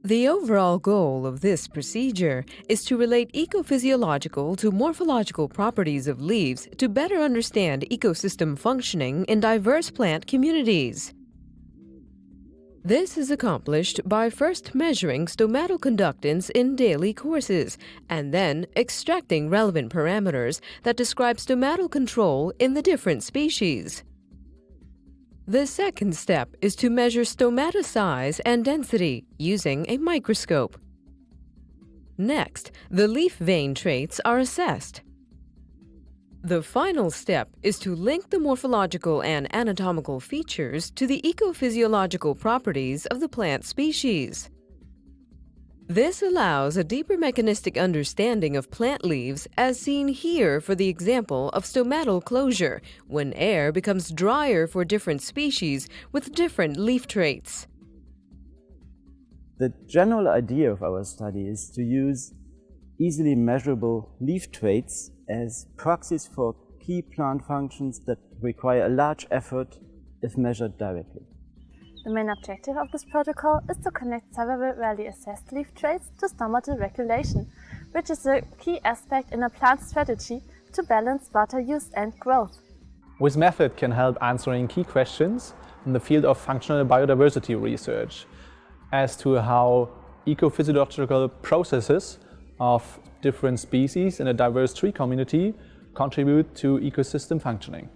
The overall goal of this procedure is to relate ecophysiological to morphological properties of leaves to better understand ecosystem functioning in diverse plant communities. This is accomplished by first measuring stomatal conductance in daily courses and then extracting relevant parameters that describe stomatal control in the different species. The second step is to measure stomata size and density using a microscope. Next, the leaf vein traits are assessed. The final step is to link the morphological and anatomical features to the ecophysiological properties of the plant species. This allows a deeper mechanistic understanding of plant leaves as seen here for the example of stomatal closure, when air becomes drier for different species with different leaf traits. The general idea of our study is to use easily measurable leaf traits as proxies for key plant functions that require a large effort if measured directly. The main objective of this protocol is to connect several rarely assessed leaf traits to stomatal regulation, which is a key aspect in a plant strategy to balance water use and growth. This method can help answering key questions in the field of functional biodiversity research as to how ecophysiological processes of different species in a diverse tree community contribute to ecosystem functioning.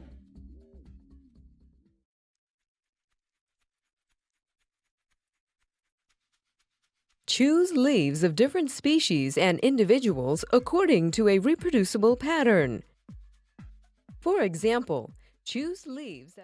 Choose leaves of different species and individuals according to a reproducible pattern. For example, choose leaves that